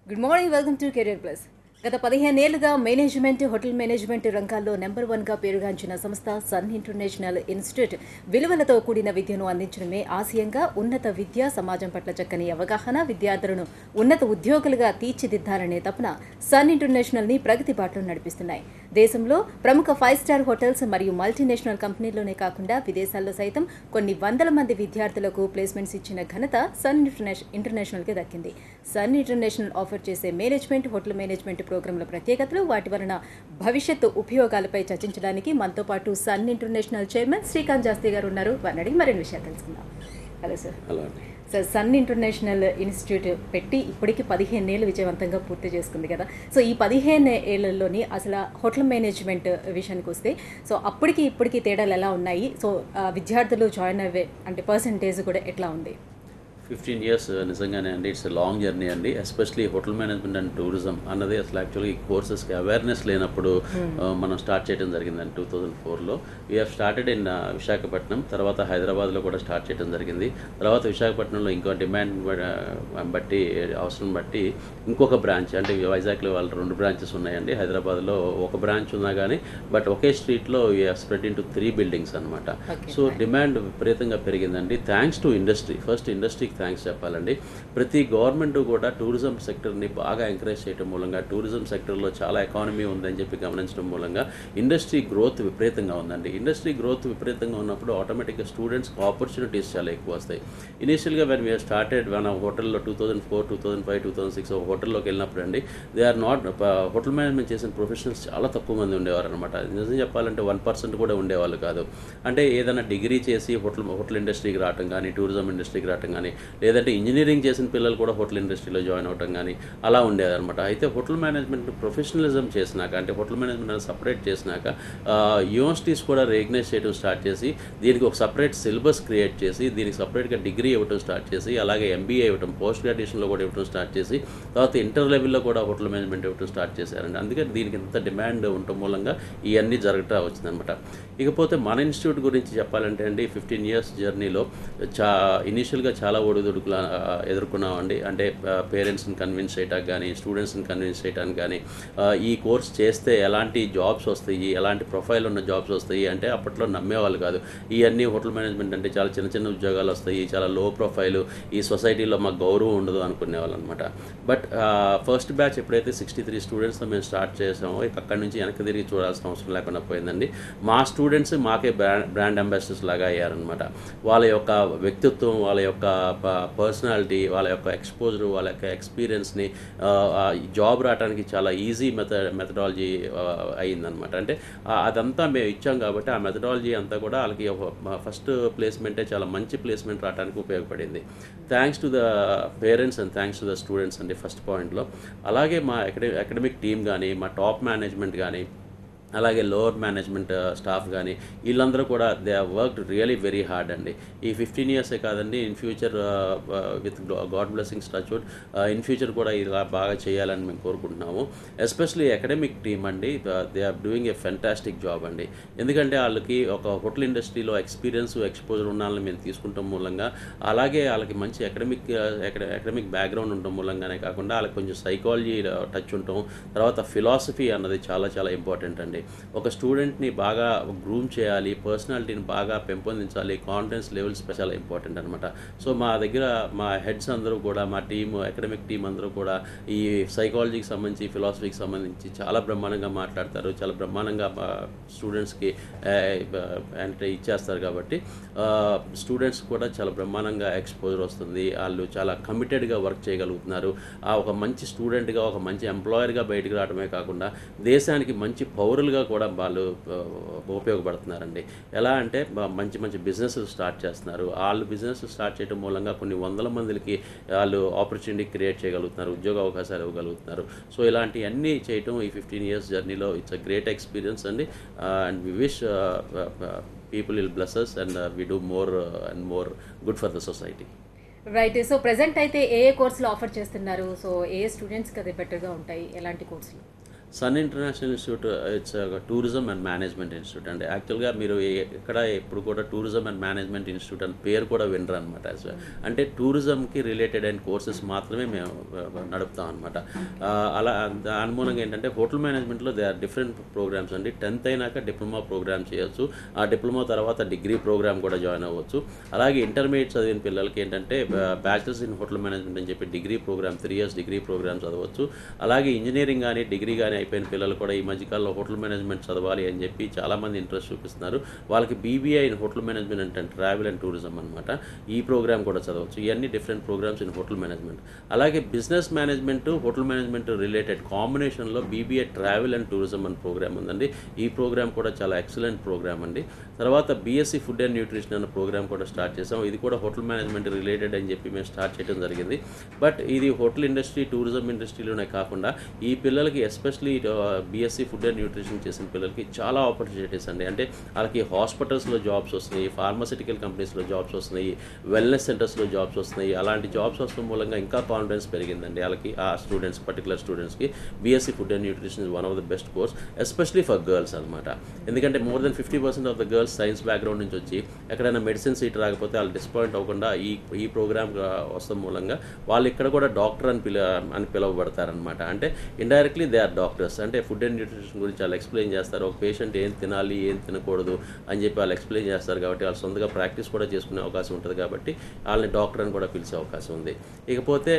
Good morning, welcome to career plus. గత 15 ఏళ్లుగా management, hotel management రంగాల్లో నెంబర్ 1గా పేరుగాంచిన సంస్థ సన్ ఇంటర్నేషనల్ ఇన్స్టిట్యూట్ విలువలతో కూడిన విద్యను అందించడమే ఆశయంగా ఉన్నత విద్య, సమాజం పట్ల చక్కని అవగాహన, విద్యార్థులను ఉన్నత ఉద్యోగులుగా తీర్చిదిద్దాలనే తపన సన్ ఇంటర్నేషనల్ని ప్రగతి బాటలో నడిపిస్తున్నాయి. దేశంలో ప్రముఖ 5 స్టార్ హోటల్స్ మరియు మల్టీనేషనల్ కంపెనీల్లోనే కాకుండా విదేశాల్లో సైతం కొన్ని వందల మంది విద్యార్థులకు ప్లేస్మెంట్స్ ఇచ్చిన ఘనత సన్ ఇంటర్నేషనల్కి దక్కింది. సన్ ఇంటర్నేషనల్ ఆఫర్ చేసే మేనేజ్మెంట్, హోటల్ మేనేజ్మెంట్ ప్రోగ్రాంల ప్రత్యేకతలు, వాటి వలన భవిష్యత్తు ఉపయోగాలపై చర్చించడానికి మనతో పాటు Sun International chairman Srikanth Shastri గారు ఉన్నారు. వారిని అడిగి మరిన్ని విషయాలు తెలుసుకుందాం. Hello sir. Sir, Sun International institute పెట్టి ఇప్పటికి 15 ఏళ్ళు విజయవంతంగా పూర్తి చేసుకుంది కదా. సో ఈ 15 ఏళ్లలోని అసలు హోటల్ మేనేజ్మెంట్ విషయానికి వస్తే, సో అప్పటికి ఇప్పటికి తేడాలు ఎలా ఉన్నాయి? సో విద్యార్థులు జాయిన్ అయ్యే అంటే పర్సంటేజ్ కూడా ఎట్లా ఉంది? 15 years నిజంగానే అండి. ఇట్స్ లాంగ్ జర్నీ అండి. Especially hotel management and tourism అన్నది అసలు యాక్చువల్గా ఈ కోర్సెస్కి అవేర్నెస్ లేనప్పుడు మనం స్టార్ట్ చేయడం జరిగిందండి. 2004లో we have started in Visakhapatnam, తర్వాత హైదరాబాద్లో కూడా స్టార్ట్ చేయడం జరిగింది. తర్వాత విశాఖపట్నంలో ఇంకో డిమాండ్ బట్టి, అవసరం బట్టి ఇంకొక బ్రాంచ్, అంటే వైజాగ్లో వాళ్ళ 2 బ్రాంచెస్ ఉన్నాయండి. హైదరాబాద్లో ఒక బ్రాంచ్ ఉన్నా కానీ బట్ ఒకే స్ట్రీట్లో స్ప్రెడ్ ఇంటూ 3 బిల్డింగ్స్ అనమాట. సో డిమాండ్ విపరీతంగా పెరిగిందండి. Thanks to industry. ఫస్ట్ ఇండస్ట్రీకి థ్యాంక్స్ చెప్పాలండి. ప్రతి గవర్నమెంట్ కూడా టూరిజం సెక్టర్ని బాగా ఎంకరేజ్ చేయడం మూలంగా, టూరిజం సెక్టర్లో చాలా ఎకానమీ ఉందని చెప్పి గమనించడం మూలంగా ఇండస్ట్రీ గ్రోత్ విపరీతంగా ఉందండి. ఇండస్ట్రీ గ్రోత్ విపరీతంగా ఉన్నప్పుడు ఆటోమేటిక్గా స్టూడెంట్స్కి ఆపర్చునిటీస్ చాలా ఎక్కువ వస్తాయి. ఇనీషియల్గా వెన్ వీఆర్ స్టార్టెడ్ మన హోటల్లో 2004, 2005, 2006 హోటల్లోకి వెళ్ళినప్పుడు అండి, they are not hotel management చేసిన ప్రొఫెషనల్స్ చాలా తక్కువ మంది ఉండేవారు అనమాట. నిజం చెప్పాలంటే 1% కూడా ఉండేవాళ్ళు కాదు. అంటే ఏదైనా డిగ్రీ చేసి హోటల్ ఇండస్ట్రీకి రావటం కానీ, టూరిజం ఇండస్ట్రీకి రావటం కానీ, లేదంటే ఇంజనీరింగ్ చేసిన పిల్లలు కూడా హోటల్ ఇండస్ట్రీలో జాయిన్ అవటం కానీ అలా ఉండేదన్నమాట. అయితే హోటల్ మేనేజ్మెంట్ ప్రొఫెషనలిజం చేసినాక, అంటే హోటల్ మేనేజ్మెంట్ సపరేట్ చేసినాక యూనివర్సిటీస్ కూడా రికగ్నైజ్ చేయడం స్టార్ట్ చేసి, దీనికి ఒక సపరేట్ సిలబస్ క్రియేట్ చేసి, దీనికి సపరేట్గా డిగ్రీ ఇవ్వడం స్టార్ట్ చేసి, అలాగే ఎంబీఏ ఇవ్వడం, పోస్ట్ గ్రాడ్యుయేషన్లో కూడా ఇవ్వడం స్టార్ట్ చేసి, తర్వాత ఇంటర్ లెవెల్లో కూడా హోటల్ మేనేజ్మెంట్ ఇవ్వడం స్టార్ట్ చేశారండి. అందుకే దీనికి ఇంత డిమాండ్ ఉండటం మూలంగా ఇవన్నీ జరగటం వచ్చిందనమాట. ఇకపోతే మన ఇన్స్టిట్యూట్ గురించి చెప్పాలంటే అండి, 15 years జర్నీలో ఇనీషియల్గా చాలా ఒడిదుడుకులు ఎదుర్కొన్నామండి. అంటే పేరెంట్స్ని కన్విన్స్ చేయడానికి కానీ, స్టూడెంట్స్ని కన్విన్స్ చేయడానికి కానీ, ఈ కోర్స్ చేస్తే ఎలాంటి జాబ్స్ వస్తాయి, ఎలాంటి ప్రొఫైల్ ఉన్న జాబ్స్ వస్తాయి అంటే అప్పట్లో నమ్మేవాళ్ళు కాదు. ఇవన్నీ హోటల్ మేనేజ్మెంట్ అంటే చాలా చిన్న చిన్న ఉద్యోగాలు వస్తాయి, చాలా లో ప్రొఫైలు, ఈ సొసైటీలో మాకు గౌరవం ఉండదు అనుకునేవాళ్ళు అనమాట. బట్ ఫస్ట్ బ్యాచ్ ఎప్పుడైతే 63 స్టూడెంట్స్తో మేము స్టార్ట్ చేసామో, అక్కడి నుంచి వెనక్కి తిరిగి చూడాల్సిన అవసరం లేకుండా పోయిందండి. మా స్టూడెంట్స్ మాకే బ్రాండ్ అంబాసిడర్స్ లాగా అయ్యారనమాట. వాళ్ళ యొక్క వ్యక్తిత్వం, వాళ్ళ యొక్క పర్సనాలిటీ, వాళ్ళ యొక్క ఎక్స్పోజర్, వాళ్ళ యొక్క ఎక్స్పీరియన్స్ని జాబ్ రావడానికి చాలా ఈజీ మెథడాలజీ అయ్యిందనమాట. అంటే అదంతా మేము ఇచ్చాం కాబట్టి ఆ మెథడాలజీ అంతా కూడా వాళ్ళకి ఫస్ట్ ప్లేస్మెంటే చాలా మంచి ప్లేస్మెంట్ రావడానికి ఉపయోగపడింది. Thanks to the parents and thanks to the students అండి ఫస్ట్ పాయింట్లో. అలాగే మా అకాడమిక్ టీమ్ కానీ, మా టాప్ మేనేజ్మెంట్ కానీ, అలాగే లోవర్ మేనేజ్మెంట్ స్టాఫ్ కానీ, వీళ్ళందరూ కూడా they have worked really very hard అండి. ఈ 15 years కాదండి, in future with god blessings touch wood, in future కూడా ఇలా బాగా చేయాలని మేము కోరుకుంటున్నాము. ఎస్పెషలీ అకాడమిక్ టీమ్ అండి, they are doing a fantastic job అండి. ఎందుకంటే వాళ్ళకి ఒక హోటల్ ఇండస్ట్రీలో ఎక్స్పీరియన్స్, ఎక్స్పోజర్ ఉన్న వాళ్ళని మేము తీసుకుంటాం మూలంగా, అలాగే వాళ్ళకి మంచి అకాడమిక్ బ్యాక్గ్రౌండ్ ఉండటం మూలంగానే కాకుండా వాళ్ళకి కొంచెం సైకాలజీ టచ్ ఉండటం, తర్వాత ఫిలాసఫీ అన్నది చాలా చాలా ఇంపార్టెంట్ అండి. ఒక స్టూడెంట్ని బాగా గ్రూమ్ చేయాలి, పర్సనాలిటీని బాగా పెంపొందించాలి, కాన్ఫిడెన్స్ లెవెల్స్ చాలా ఇంపార్టెంట్ అనమాట. సో మా దగ్గర మా హెడ్స్ అందరూ కూడా, మా టీము, అకాడమిక్ టీం అందరూ కూడా ఈ సైకాలజీకి సంబంధించి, ఫిలాసఫీకి సంబంధించి చాలా బ్రహ్మాండంగా మాట్లాడతారు, చాలా బ్రహ్మాండంగా స్టూడెంట్స్కి అంటే ఇచ్చేస్తారు. కాబట్టి స్టూడెంట్స్ కూడా చాలా బ్రహ్మాండంగా ఎక్స్పోజర్ వస్తుంది, వాళ్ళు చాలా కమిటెడ్గా వర్క్ చేయగలుగుతున్నారు. ఒక మంచి స్టూడెంట్గా, ఒక మంచి ఎంప్లాయర్గా బయటకు రావడమే కాకుండా దేశానికి మంచి పౌరులుగా కూడా వాళ్ళు ఉపయోగపడుతున్నారండి. ఎలా అంటే మంచి మంచి బిజినెస్ స్టార్ట్ చేస్తున్నారు. వాళ్ళు బిజినెస్ స్టార్ట్ చేయడం మూలంగా కొన్ని వందల మందికి వాళ్ళు ఆపర్చునిటీ క్రియేట్ చేయగలుగుతున్నారు, ఉద్యోగ అవకాశాలు ఇవ్వగలుగుతున్నారు. సో ఇలాంటివన్నీ చేయటం ఈ 15 years జర్నీలో ఇట్స్ అ గ్రేట్ ఎక్స్పీరియన్స్ అండి. And we wish people will bless us and we do more and more good for the society. Right. So present అయితే ఏ కోర్సులు ఆఫర్ చేస్తున్నారు? సో ఏ స్టూడెంట్స్కి అది బెటర్గా ఉంటాయి? ఎలాంటి కోర్సులు? Sun International institute it's tourism and management institute అండి. యాక్చువల్గా మీరు ఎక్కడ ఎప్పుడు కూడా టూరిజం అండ్ మేనేజ్మెంట్ ఇన్స్టిట్యూట్ అని పేరు కూడా వినరు అనమాట. అంటే టూరిజంకి రిలేటెడ్ అయిన కోర్సెస్ మాత్రమే మేము నడుపుతాం అనమాట. అలా దాని మూలంగా ఏంటంటే హోటల్ మేనేజ్మెంట్లో దే ఆర్ డిఫరెంట్ ప్రోగ్రామ్స్ అండి. 10th అయినాక డిప్లొమా ప్రోగ్రామ్ చేయొచ్చు. ఆ డిప్లొమా తర్వాత డిగ్రీ ప్రోగ్రామ్ కూడా జాయిన్ అవ్వచ్చు. అలాగే ఇంటర్మీడియట్ చదివిన పిల్లలకి ఏంటంటే బ్యాచిలర్స్ ఇన్ హోటల్ మేనేజ్మెంట్ అని చెప్పి degree program 3 years degree program చదవచ్చు. అలాగే ఇంజనీరింగ్ కానీ డిగ్రీ కానీ అయిపోయిన పిల్లలు కూడా ఈ మధ్యకాలంలో హోటల్ మేనేజ్మెంట్ చదవాలి అని చెప్పి చాలామంది ఇంట్రెస్ట్ చూపిస్తున్నారు. వాళ్ళకి బీబీఐ ఇన్ హోటల్ మేనేజ్మెంట్ అంటే ట్రావెల్ అండ్ టూరిజం అనమాట. ఈ ప్రోగ్రామ్ కూడా చదవచ్చు. ఇవన్నీ different programmes in hotel management. అలాగే business management hotel management related కాంబినేషన్లో బీబీఐ ట్రావెల్ అండ్ టూరిజం అనే ప్రోగ్రామ్ ఉందండి. ఈ ప్రోగ్రామ్ కూడా చాలా ఎక్సలెంట్ ప్రోగ్రామ్ అండి. తర్వాత బీఎస్సీ ఫుడ్ అండ్ న్యూట్రిషన్ అనే ప్రోగ్రామ్ కూడా స్టార్ట్ చేసాం. ఇది కూడా హోటల్ మేనేజ్మెంట్ రిలేటెడ్ అని చెప్పి మేము స్టార్ట్ చేయడం జరిగింది. బట్ ఇది హోటల్ ఇండస్ట్రీ టూరిజం ఇండస్ట్రీలోనే కాకుండా ఈ పిల్లలకి especially BSc food and nutrition చేసిన పిల్లలకి చాలా ఆపర్చునిటీస్ అండి. అంటే వాళ్ళకి హాస్పిటల్స్లో జాబ్స్ వస్తున్నాయి, ఫార్మాసిటికల్ కంపెనీస్లో జాబ్స్ వస్తున్నాయి, వెల్నెస్ సెంటర్స్లో జాబ్స్ వస్తున్నాయి. అలాంటి జాబ్స్ వస్తున్న మూలంగా ఇంకా కాన్ఫిడెన్స్ పెరిగిందండి వాళ్ళకి. ఆ స్టూడెంట్స్ పర్టికులర్ స్టూడెంట్స్కి BSc food and nutrition is one of the best course especially for girls అనమాట. ఎందుకంటే more than 50% of the girls science background నుంచి వచ్చి ఎక్కడైనా మెడిసిన్ సీట్ రాకపోతే వాళ్ళు డిసప్పాయింట్ అవ్వకుండా ఈ ప్రోగ్రామ్ వస్తాం మూలంగా వాళ్ళు ఇక్కడ కూడా డాక్టర్ అని పిలువబడతారనమాట. అంటే ఇండైరెక్ట్లీ దే ఆర్ డాక్టర్స్. అంటే ఫుడ్ అండ్ న్యూట్రిషన్ గురించి వాళ్ళు ఎక్స్ప్లెయిన్ చేస్తారు. ఒక పేషెంట్ ఏం తినాలి ఏం తినకూడదు అని చెప్పి వాళ్ళు ఎక్స్ప్లెయిన్ చేస్తారు. కాబట్టి వాళ్ళు సొంతగా ప్రాక్టీస్ కూడా చేసుకునే అవకాశం ఉంటుంది. కాబట్టి వాళ్ళని డాక్టర్ అని కూడా పిలిచే అవకాశం ఉంది. ఇకపోతే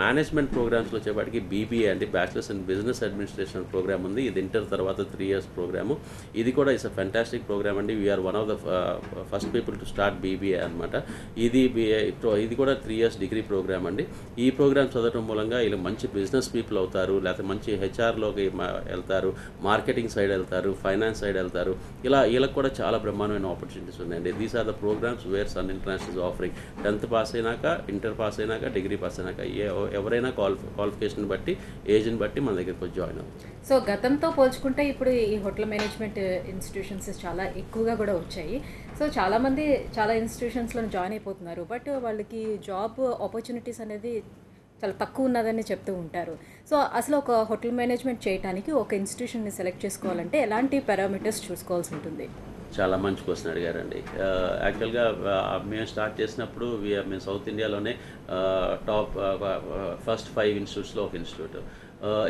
మేనేజ్మెంట్ ప్రోగ్రామ్స్లో వచ్చేపాటికి బీబీఏ అంటే bachelors in business administration program ఉంది. ఇది ఇంటర్ తర్వాత 3 years ప్రోగ్రాము. ఇది కూడా ఇట్స్ అ ఫెంటాస్టిక్ ప్రోగ్రామ్ అండి. We are one of the first people to start BBA అనమాట. ఇది కూడా 3 years డిగ్రీ ప్రోగ్రామ్ అండి. ఈ ప్రోగ్రామ్ చదవడం మూలంగా వీళ్ళు మంచి బిజినెస్ పీపుల్ అవుతారు, లేకపోతే మంచి హెచ్ఆర్లోకి వెళ్తారు, మార్కెటింగ్ సైడ్ వెళ్తారు, ఫైనాన్స్ సైడ్ వెళ్తారు. ఇలా వీళ్ళకి కూడా చాలా బ్రహ్మాండమైన ఆపర్చునిటీస్ ఉన్నాయండి. These are the programs where Sun International is offering. 10th pass అయినాక, ఇంటర్ పాస్ అయినాక, డిగ్రీ పాస్ అయినాక ఎవరైనా క్వాలిఫికేషన్ బట్టి ఏజ్ని బట్టి మన దగ్గరికి వచ్చి జాయిన్ అవ్వచ్చు. సో గతంతో పోల్చుకుంటే ఇప్పుడు ఈ హోటల్ మేనేజ్మెంట్ ఇన్స్టిట్యూషన్స్ చాలా ఎక్కువగా కూడా వచ్చాయి. సో చాలామంది చాలా ఇన్స్టిట్యూషన్స్లో జాయిన్ అయిపోతున్నారు. బట్ వాళ్ళకి జాబ్ ఆపర్చునిటీస్ అనేది చాలా తక్కువ ఉన్నదని చెప్తూ ఉంటారు. సో అసలు ఒక హోటల్ మేనేజ్మెంట్ చేయడానికి ఒక ఇన్స్టిట్యూషన్ని సెలెక్ట్ చేసుకోవాలంటే ఎలాంటి పారామీటర్స్ చూసుకోవాల్సి ఉంటుంది? చాలా మంచి క్వశ్చన్ అడిగారండి. యాక్చువల్గా మేము స్టార్ట్ చేసినప్పుడు మేము సౌత్ ఇండియాలోనే టాప్ ఫస్ట్ 5 ఇన్స్టిట్యూట్స్లో ఒక ఇన్స్టిట్యూట్.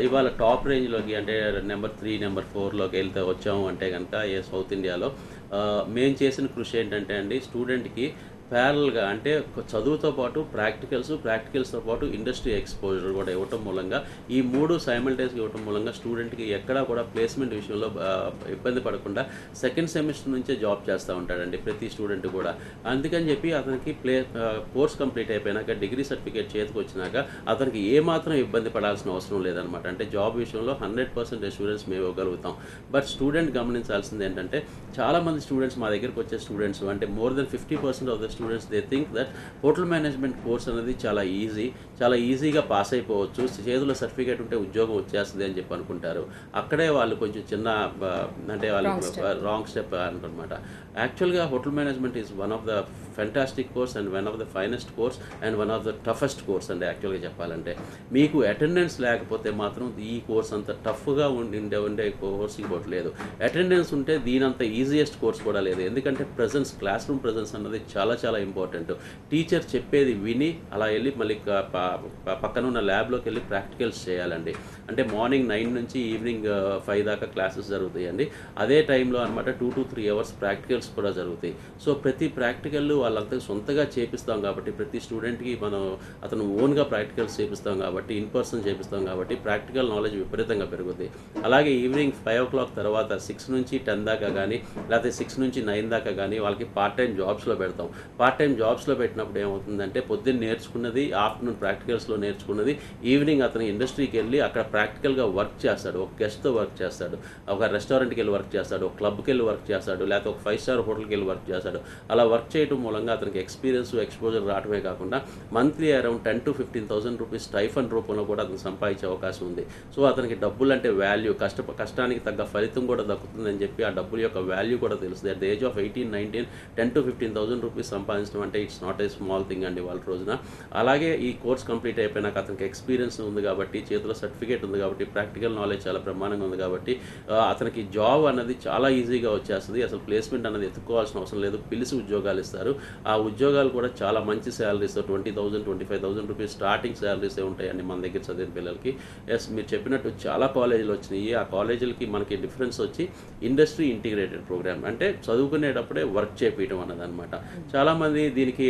ఇవాళ టాప్ రేంజ్లోకి అంటే నెంబర్ 3, నెంబర్ 4లోకి వచ్చాము అంటే కనుక సౌత్ ఇండియాలో మేము చేసిన కృషి ఏంటంటే అండి, స్టూడెంట్కి ప్యారల్గా అంటే చదువుతో పాటు ప్రాక్టికల్స్తో పాటు ఇండస్ట్రీ ఎక్స్పోజర్ కూడా ఇవ్వటం మూలంగా ఈ 3 సైమల్టేనియస్గా ఇవ్వటం మూలంగా స్టూడెంట్కి ఎక్కడా కూడా ప్లేస్మెంట్ విషయంలో ఇబ్బంది పడకుండా సెకండ్ సెమిస్టర్ నుంచే జాబ్ చేస్తూ ఉంటాడండి ప్రతి స్టూడెంట్ కూడా. అందుకని చెప్పి అతనికి కోర్స్ కంప్లీట్ అయిపోయినాక డిగ్రీ సర్టిఫికేట్ చేతికి వచ్చినాక అతనికి ఏమాత్రం ఇబ్బంది పడాల్సిన అవసరం లేదనమాట. అంటే జాబ్ విషయంలో 100% అష్యూరెన్స్ మేము ఇవ్వగలుగుతాం. బట్ స్టూడెంట్ గమనించాల్సింది ఏంటంటే చాలామంది స్టూడెంట్స్ మా దగ్గరికి వచ్చే స్టూడెంట్స్ అంటే more than 50% of the students they think that hotel management course అనేది చాలా ఈజీగా పాస్ అయిపోవచ్చు, చేతిలో సర్టిఫికేట్ ఉంటే ఉద్యోగం వచ్చేస్తుంది అని చెప్పి అనుకుంటారు. అక్కడే వాళ్ళు కొంచెం చిన్న అంటే వాళ్ళు రాంగ్ స్టెప్ అంటారనమాట. యాక్చువల్గా hotel management is one of the fantastic course and one of the finest course and one of the toughest course అండి. యాక్చువల్గా చెప్పాలంటే మీకు అటెండెన్స్ లేకపోతే మాత్రం ఈ కోర్స్ అంత టఫ్గా ఉండే కోర్స్ ఇంకోటి లేదు. అటెండెన్స్ ఉంటే దీనంత ఈజియెస్ట్ కోర్స్ కూడా లేదు. ఎందుకంటే క్లాస్ రూమ్ ప్రెజెన్స్ అన్నది చాలా ఇంపార్టెంట్. టీచర్ చెప్పేది విని అలా వెళ్ళి మళ్ళీ పక్కన ఉన్న ల్యాబ్లోకి వెళ్ళి ప్రాక్టికల్స్ చేయాలండి. అంటే మార్నింగ్ 9 నుంచి ఈవినింగ్ 5 దాకా క్లాసెస్ జరుగుతాయండి. అదే టైంలో అనమాట 2 to 3 hours ప్రాక్టికల్స్ కూడా జరుగుతాయి. సో ప్రతి ప్రాక్టికల్ వాళ్ళంతా సొంతగా చేపిస్తాం కాబట్టి ప్రతి స్టూడెంట్కి అతను ఓన్గా ప్రాక్టికల్స్ చేపిస్తాం కాబట్టి ఇన్ పర్సన్ చేపిస్తాం కాబట్టి ప్రాక్టికల్ నాలెడ్జ్ విపరీతంగా పెరుగుతుంది. అలాగే ఈవినింగ్ 5 o'clock తర్వాత 6 నుంచి 10 దాకా కానీ లేకపోతే 6 నుంచి 9 దాకా కానీ వాళ్ళకి పార్ట్ టైం జాబ్స్లో పెడతాం. పార్ట్ టైం జాబ్స్లో పెట్టినప్పుడు ఏమవుతుందంటే పొద్దున్న నేర్చుకున్నది ఆఫ్టర్నూన్ ప్రాక్టికల్స్లో నేర్చుకున్నది ఈవినింగ్ అతను ఇండస్ట్రీకి వెళ్ళి అక్కడ ప్రాక్టికల్గా వర్క్ చేస్తాడు. ఒక గెస్ట్తో వర్క్ చేస్తాడు, ఒక రెస్టారెంట్కి వెళ్ళి వర్క్ చేస్తాడు, ఒక క్లబ్కి వెళ్ళి వర్క్ చేస్తాడు, లేకపోతే ఒక 5-star హోటల్కి వెళ్ళి వర్క్ చేస్తాడు. అలా వర్క్ చేయడం మూలంగా అతనికి ఎక్స్పీరియన్స్ ఎక్స్పోజర్ రావడమే కాకుండా monthly around 10,000 to 15,000 rupees stipend రూపంలో కూడా అతను సంపాదించే అవకాశం ఉంది. సో అతనికి డబ్బులు అంటే వాల్యూ, కష్టానికి తగ్గ ఫలితం కూడా దక్కుతుందని చెప్పి ఆ డబ్బుల యొక్క వాల్యూ కూడా తెలుస్తుంది. At the age of 18, 19, 10,000 to 15,000 rupees సంపాదించడం అంటే it's not a small thing అండి వాళ్ళ రోజున. అలాగే ఈ కోర్స్ కంప్లీట్ అయిపోయినాక అతనికి ఎక్స్పీరియన్స్ ఉంది కాబట్టి, చేతిలో సర్టిఫికేట్ ఉంది కాబట్టి, ప్రాక్టికల్ నాలెడ్జ్ చాలా బ్రహ్మాండంగా ఉంది కాబట్టి అతనికి జాబ్ అన్నది చాలా ఈజీగా వచ్చేస్తుంది. అసలు ప్లేస్మెంట్ అనేది ఎత్తుకోవాల్సిన అవసరం లేదు, పిలిచి ఉద్యోగాలు ఇస్తారు. ఆ ఉద్యోగాలు కూడా చాలా మంచి శాలరీస్ 20,000 25,000 రూపీస్ స్టార్టింగ్ శాలరీసే ఉంటాయండి మన దగ్గర చదివిన పిల్లలకి. ఎస్, మీరు చెప్పినట్టు చాలా కాలేజీలు వచ్చినాయి. ఆ కాలేజీలకి మనకి డిఫరెన్స్ వచ్చి ఇండస్ట్రీ ఇంటిగ్రేటెడ్ ప్రోగ్రామ్, అంటే చదువుకునేటప్పుడే వర్క్ చేపించడం అన్నది అనమాట. చాలామంది దీనికి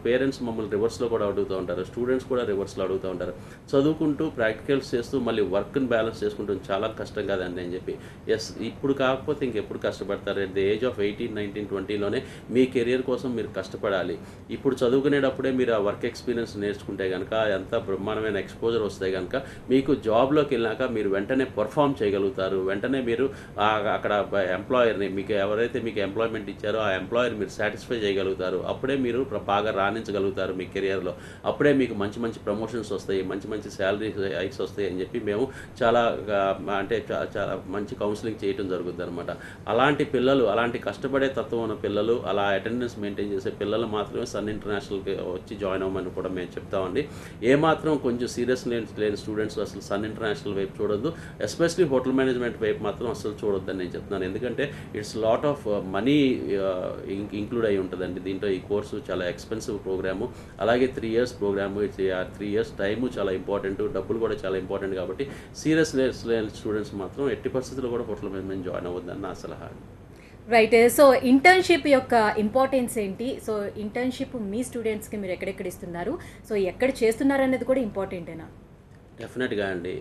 పేరెంట్స్ మమ్మల్ని రివర్స్లో కూడా అడుగుతూ ఉంటారు, స్టూడెంట్స్ కూడా రివర్స్లో అడుగుతూ ఉంటారు, చదువుకుంటూ ప్రాక్టికల్స్ చేస్తూ మళ్ళీ వర్క్ని బ్యాలెన్స్ చేసుకుంటూ చాలా కష్టం కాదండి అని చెప్పి. ఎస్, ఇప్పుడు కాకపోతే ఇంకెప్పుడు కష్టపడతారు? ఎట్ ది ఏజ్ ఆఫ్ 18, 19, 20లోనే మీ కెరియర్ కోసం మీరు కష్టపడాలి. ఇప్పుడు చదువుకునేటప్పుడే మీరు ఆ వర్క్ ఎక్స్పీరియన్స్ నేర్చుకుంటే కనుక, ఎంత బ్రహ్మాండమైన ఎక్స్పోజర్ వస్తే కనుక మీకు జాబ్లోకి వెళ్ళాక మీరు వెంటనే పర్ఫామ్ చేయగలుగుతారు. వెంటనే మీరు అక్కడ ఎంప్లాయర్ని, మీకు ఎవరైతే మీకు ఎంప్లాయ్మెంట్ ఇచ్చారో ఆ ఎంప్లాయర్ మీరు సాటిస్ఫై చేయగలుగుతారు. అప్పుడే మీరు బాగా రాణించగలుగుతారు మీ కెరియర్లో. అప్పుడే మీకు మంచి మంచి ప్రమోషన్స్ వస్తాయి, మంచి మంచి శాలరీ హైక్స్ వస్తాయి అని చెప్పి మేము చాలా అంటే చాలా మంచి కౌన్సిలింగ్ చేయడం జరుగుతుంది అనమాట. అలాంటి పిల్లలు, అలాంటి కష్టపడే తత్వం ఉన్న పిల్లలు, అలా అటెండెన్స్ మెయింటైన్ చేసే పిల్లలు మాత్రమే సన్ ఇంటర్నేషనల్కి వచ్చి జాయిన్ అవ్వమని కూడా మేము చెప్తామండి. ఏమాత్రం కొంచెం సీరియస్ లేని స్టూడెంట్స్ అసలు సన్ ఇంటర్నేషనల్ వైపు చూడొద్దు. ఎస్పెషలీ హోటల్ మేనేజ్మెంట్ వైపు మాత్రం అసలు చూడొద్దని నేను చెప్తున్నాను. ఎందుకంటే it's lot of money include అయి ఉంటుందండి దీంట్లో. ఈ కోర్సు చాలా ఎక్స్పెన్సివ్ ప్రోగ్రాము, అలాగే 3 years ప్రోగ్రాము. 3 years టైము చాలా ఇంపార్టెంట్, డబ్బులు కూడా చాలా ఇంపార్టెంట్. కాబట్టి సీరియస్ లేని స్టూడెంట్స్ మాత్రం ఎట్టి పరిస్థితుల్లో కూడా హోటల్ మేనేజ్మెంట్ జాయిన్ అవ్వద్దని నా సలహా. రైట్. సో ఇంటర్న్షిప్ యొక్క ఇంపార్టెన్స్ ఏంటి? సో ఇంటర్న్షిప్ మీ స్టూడెంట్స్కి మీరు ఎక్కడెక్కడ ఇస్తున్నారు? సో ఎక్కడ చేస్తున్నారు అనేది కూడా ఇంపార్టెంటేనా? డెఫినెట్గా అండి.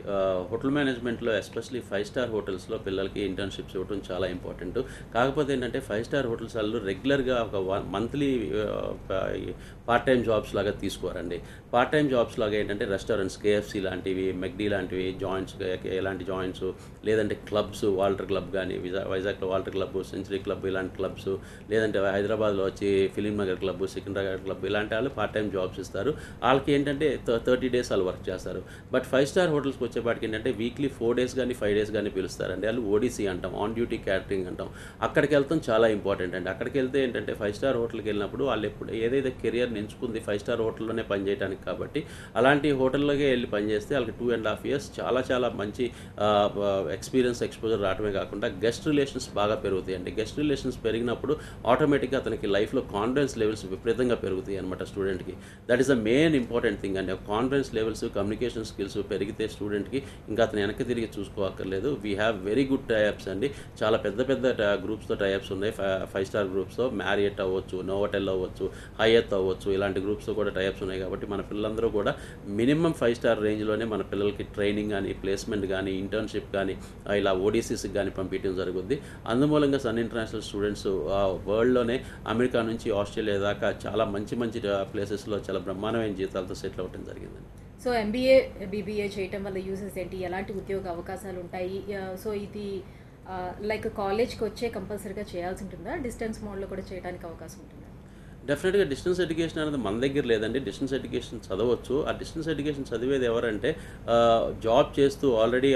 హోటల్ మేనేజ్మెంట్లో ఎస్పెషలీ 5 స్టార్ హోటల్స్లో పిల్లలకి ఇంటర్న్షిప్స్ ఇవ్వడం చాలా ఇంపార్టెంట్. కాకపోతే ఏంటంటే 5 స్టార్ హోటల్స్ వాళ్ళు రెగ్యులర్గా ఒక మంత్లీ పార్ట్ టైం జాబ్స్ లాగా తీసుకోరండి. పార్ట్ టైం జాబ్స్ లాగా ఏంటంటే రెస్టారెంట్స్, కేఎఫ్సీ లాంటివి, మెక్డీ లాంటివి, జాయింట్స్, ఎలాంటి జాయింట్స్, లేదంటే క్లబ్స్, వాల్టర్ క్లబ్ కానీ, వైజాగ్లో వాల్టర్ క్లబ్, సెంచరీ క్లబ్, ఇలాంటి క్లబ్స్, లేదంటే హైదరాబాద్లో వచ్చి film Nagar club, Secunderabad club, ఇలాంటి వాళ్ళు పార్ట్ టైం జాబ్స్ ఇస్తారు. వాళ్ళకి ఏంటంటే 30 days వాళ్ళు వర్క్ చేస్తారు. బట్ 5 స్టార్ హోటల్స్కి వచ్చేపాటికి ఏంటంటే వీక్లీ 4 days కానీ 5 days కానీ పిలుస్తారండి. వాళ్ళు ఓడిసి అంటాం, ఆన్ డ్యూటీ క్యాటరింగ్ అంటాం. అక్కడికి వెళ్తాం చాలా ఇంపార్టెంట్ అండి. అక్కడికి వెళ్తే ఏంటంటే 5 స్టార్ హోటల్కి వెళ్ళినప్పుడు వాళ్ళు ఎప్పుడు ఏదైతే కెరియర్ని ఎంచుకుంది 5 స్టార్ హోటల్లోనే పనిచేయడానికి కాబట్టి, అలాంటి హోటల్లోకి వెళ్ళి పనిచేస్తే వాళ్ళకి 2.5 years చాలా చాలా మంచి ఎక్స్పోజర్ రావడమే కాకుండా గెస్ట్ రిలేషన్స్ బాగా పెరుగుతాయండి. గెస్ట్ రిలేషన్స్ పెరిగినప్పుడు ఆటోమేటిక్గా అతనికి లైఫ్లో కాన్ఫిడెన్స్ లెవెల్స్ విపరీతంగా పెరుగుతాయి అనమాట స్టూడెంట్కి. That is the main important thing అండి. కాన్ఫిడెన్స్ లెవెల్స్, కమ్యూనికేషన్ స్కిల్స్ పెరిగితే స్టూడెంట్కి ఇంకా అతను వెనక్కి తిరిగి చూసుకోక్కర్లేదు. We have very good tie-ups అండి. చాలా పెద్ద పెద్ద గ్రూప్స్తో టైఅప్స్ ఉన్నాయి. 5 స్టార్ గ్రూప్స్తో మ్యారియట్ అవ్వచ్చు, నోవోటెల్ అవ్వచ్చు, హయత్ అవ్వచ్చు, ఇలాంటి గ్రూప్స్తో కూడా టైఅప్స్ ఉన్నాయి. కాబట్టి మన పిల్లలందరూ కూడా మినిమం 5 స్టార్ రేంజ్లోనే మన పిల్లలకి ట్రైనింగ్ కానీ, ప్లేస్మెంట్ కానీ, ఇంటర్న్షిప్ కానీ, ఇలా ఓడిసిస్కి కానీ పంపించడం జరుగుద్ది. అందుమూలంగా సన్ ఇంటర్నేషనల్ స్టూడెంట్స్ వరల్డ్లోనే అమెరికా నుంచి ఆస్ట్రేలియా దాకా చాలా మంచి మంచి ప్లేసెస్లో చాలా బ్రహ్మాండమైన జీతాలతో సెటిల్ అవ్వడం జరిగిందండి. సో ఎంబీఏ, బీబీఏ చేయటం వల్ల యూజెస్ ఏంటి? ఎలాంటి ఉద్యోగ అవకాశాలు ఉంటాయి? సో ఇది లైక్ కాలేజ్కి వచ్చే కంపల్సరీగా చేయాల్సి ఉంటుందా? డిస్టెన్స్ మోడ్లో కూడా చేయడానికి అవకాశం ఉంటుందా? డెఫినెట్గా డిస్టెన్స్ ఎడ్యుకేషన్ అనేది మన దగ్గర లేదండి. డిస్టెన్స్ ఎడ్యుకేషన్ చదవచ్చు. ఆ డిస్టెన్స్ ఎడ్యుకేషన్ చదివేది ఎవరంటే జాబ్ చేస్తూ ఆల్రెడీ